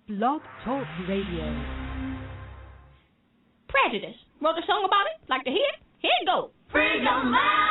Blog Talk Radio. Prejudice. Wrote a song about it? Like to hear it? Here it goes. Free your mind. No.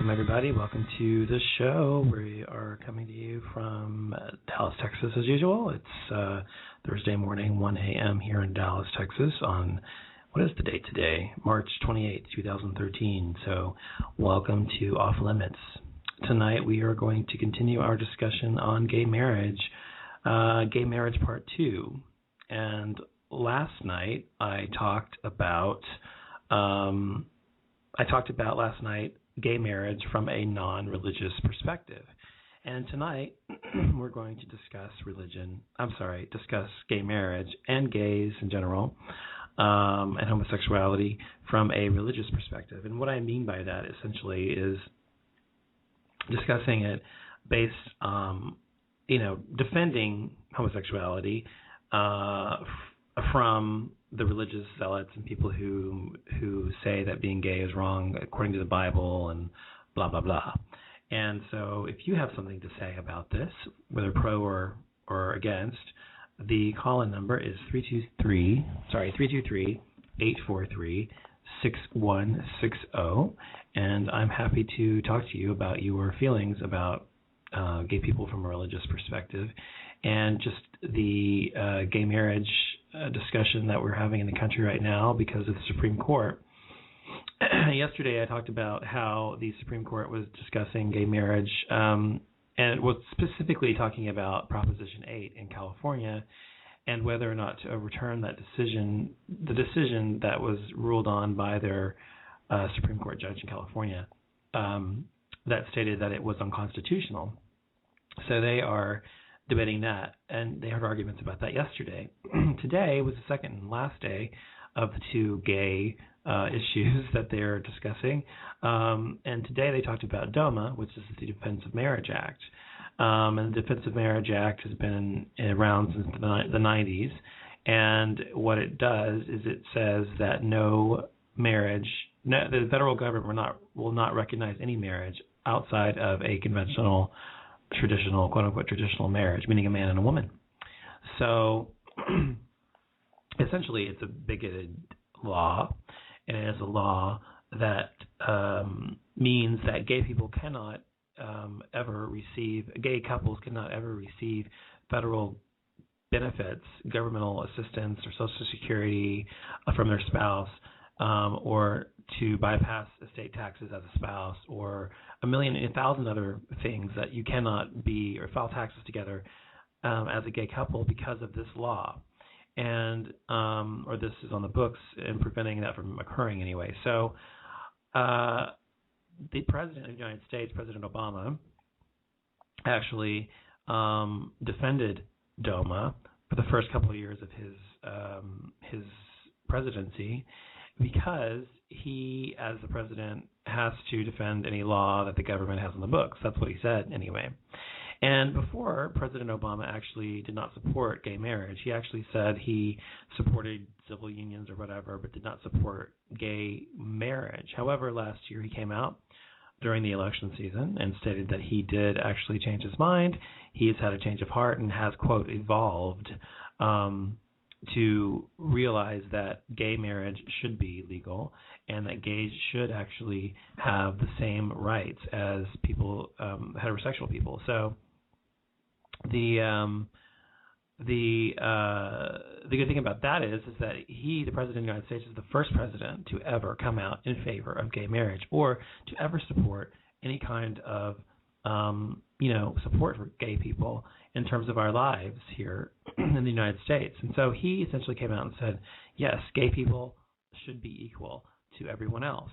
Welcome, everybody. Welcome to the show. We are coming to you from Dallas, Texas, as usual. It's Thursday morning, 1 a.m. here in Dallas, Texas on, what is the date today? March 28th, 2013. So welcome to Off Limits. Tonight we are going to continue our discussion on gay marriage part 2. And last night I talked about last night gay marriage from a non-religious perspective. And tonight we're going to discuss gay marriage and gays in general, and homosexuality from a religious perspective. And what I mean by that essentially is discussing it based defending homosexuality from the religious zealots and people who say that being gay is wrong according to the Bible and blah, blah, blah. And so if you have something to say about this, whether pro or against, the call-in number is 323-843-6160, and I'm happy to talk to you about your feelings about gay people from a religious perspective and just the gay marriage discussion that we're having in the country right now because of the Supreme Court. Yesterday I talked about how the Supreme Court was discussing gay marriage and was specifically talking about Proposition 8 in California and whether or not to overturn the decision that was ruled on by their Supreme Court judge in California that stated that it was unconstitutional. So they are debating that, and they heard arguments about that yesterday. Today was the second and last day of the two gay issues that they're discussing. And today they talked about DOMA, which is the Defense of Marriage Act. And the Defense of Marriage Act has been around since the 90s. And what it does is it says that the federal government will not recognize any marriage outside of a conventional, traditional, quote-unquote, traditional marriage, meaning a man and a woman. So essentially it's a bigoted law, and it is a law that means that gay couples cannot ever receive federal benefits, governmental assistance or Social Security from their spouse, or to bypass estate taxes as a spouse, or 1,000 other things that you cannot be or file taxes together as a gay couple because of this law, and or this is on the books and preventing that from occurring anyway. So the President of the United States, President Obama, actually defended DOMA for the first couple of years of his presidency, because he, as the president, has to defend any law that the government has on the books. That's what he said anyway. And before, President Obama actually did not support gay marriage. He actually said he supported civil unions or whatever, but did not support gay marriage. However, last year he came out during the election season and stated that he did actually change his mind. He's had a change of heart and has, quote, evolved to realize that gay marriage should be legal and that gays should actually have the same rights as people, heterosexual people. So the good thing about that is that he, the President of the United States, is the first president to ever come out in favor of gay marriage or to ever support any kind of support for gay people in terms of our lives here in the United States. And so he essentially came out and said, yes, gay people should be equal to everyone else.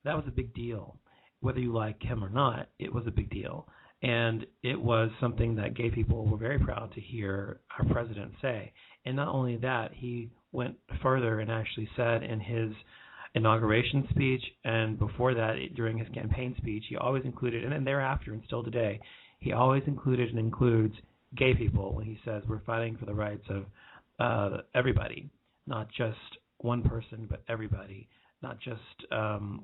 That was a big deal. Whether you like him or not, it was a big deal. And it was something that gay people were very proud to hear our president say. And not only that, he went further and actually said in his inauguration speech and before that during his campaign speech, he always included, and then thereafter and still today, he always included and includes gay people when he says we're fighting for the rights of everybody, not just one person, but everybody, not just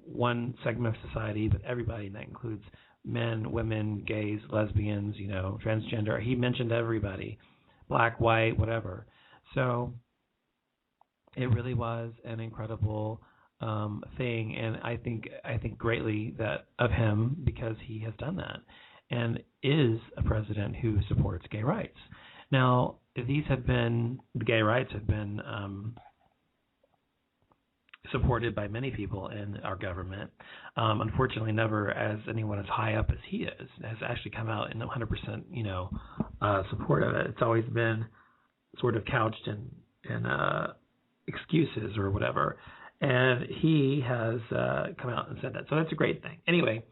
one segment of society, but everybody, and that includes men, women, gays, lesbians, transgender. He mentioned everybody, black, white, whatever. So it really was an incredible thing, and I think greatly that of him because he has done that and is a president who supports gay rights. Now, the gay rights have been supported by many people in our government. Unfortunately, never as anyone as high up as he is has actually come out in 100%, support of it. It's always been sort of couched in excuses or whatever. And he has come out and said that. So that's a great thing. Anyway,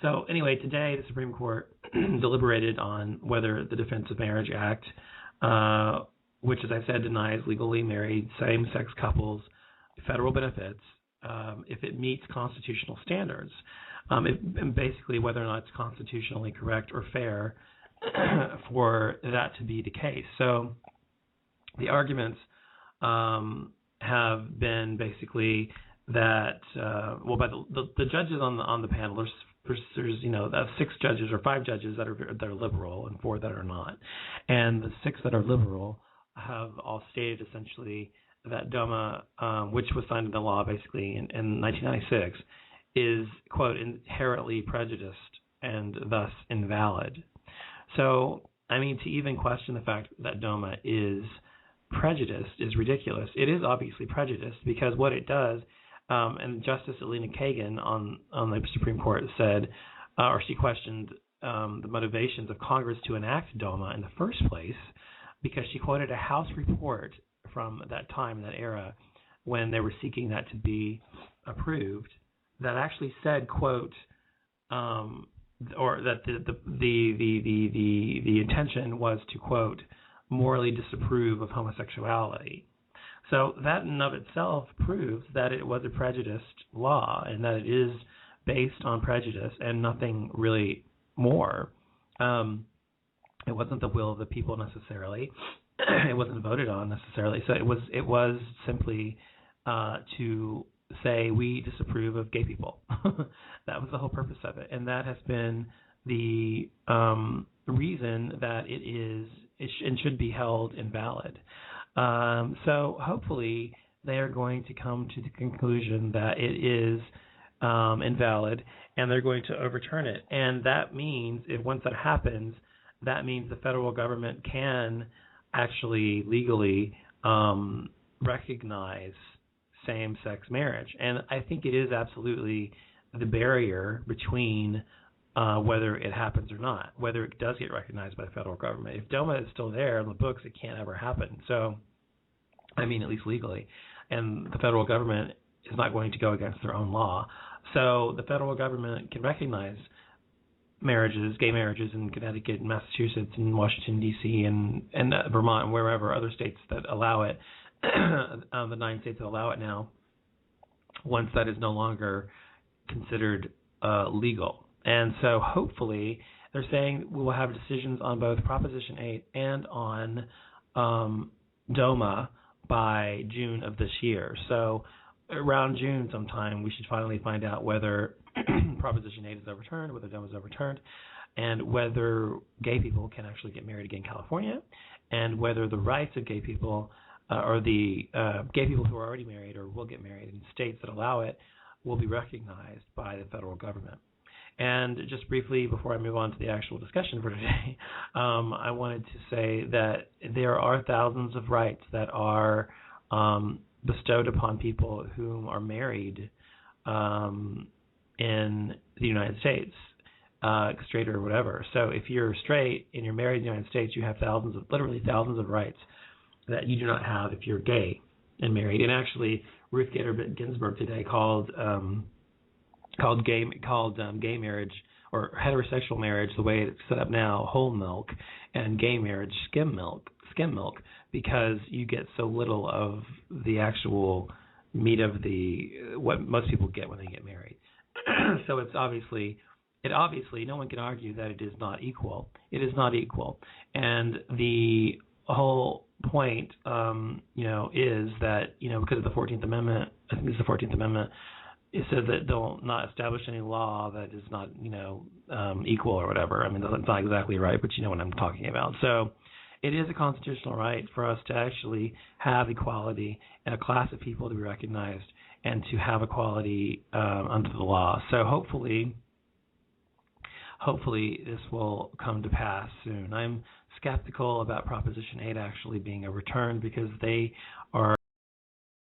today the Supreme Court deliberated on whether the Defense of Marriage Act, which, as I said, denies legally married same-sex couples federal benefits, if it meets constitutional standards. And basically whether or not it's constitutionally correct or fair for that to be the case. So the arguments have been basically that, by the judges on the panel, there's 6 judges or 5 judges that are liberal and 4 that are not, and the 6 that are liberal have all stated essentially that DOMA, which was signed into law basically in 1996, is, quote, inherently prejudiced and thus invalid. So, I mean, to even question the fact that DOMA is prejudiced is ridiculous. It is obviously prejudiced because what it does, and Justice Elena Kagan on the Supreme Court said, or she questioned the motivations of Congress to enact DOMA in the first place, because she quoted a House report from that time, that era, when they were seeking that to be approved, that actually said, quote, or that the intention was to, quote, morally disapprove of homosexuality. So that in and of itself proves that it was a prejudiced law and that it is based on prejudice and nothing really more. It wasn't the will of the people necessarily. It wasn't voted on necessarily. So it was simply to say we disapprove of gay people. That was the whole purpose of it, and that has been the reason that it is and should be held invalid. So hopefully they are going to come to the conclusion that it is invalid, and they're going to overturn it. And that means, if once that happens, that means the federal government can actually legally recognize same-sex marriage. And I think it is absolutely the barrier between whether it happens or not, whether it does get recognized by the federal government. If DOMA is still there in the books, it can't ever happen. So, I mean, at least legally. And the federal government is not going to go against their own law. So the federal government can recognize marriages, gay marriages in Connecticut and Massachusetts and Washington, D.C. and Vermont and wherever, other states that allow it, the 9 states that allow it now, once that is no longer considered legal. And so hopefully they're saying we will have decisions on both Proposition 8 and on DOMA by June of this year. So around June sometime, we should finally find out whether Proposition 8 is overturned, whether DOMA is overturned, and whether gay people can actually get married again in California, and whether the rights of gay people or the gay people who are already married or will get married in states that allow it will be recognized by the federal government. And just briefly, before I move on to the actual discussion for today, I wanted to say that there are thousands of rights that are bestowed upon people whom are married in the United States, straight or whatever. So if you're straight and you're married in the United States, you have literally thousands of rights that you do not have if you're gay and married. And actually, Ruth Bader Ginsburg today called gay marriage or heterosexual marriage, the way it's set up now, whole milk, and gay marriage skim milk, because you get so little of the actual meat of what most people get when they get married. So it's obviously no one can argue that it is not equal. It is not equal, and the whole point, is that because of the 14th Amendment, I think it's the 14th Amendment. It says that they'll not establish any law that is not, equal or whatever. I mean, it's not exactly right, but you know what I'm talking about. So it is a constitutional right for us to actually have equality and a class of people to be recognized and to have equality under the law. So hopefully this will come to pass soon. I'm skeptical about Proposition 8 actually being overturned because they are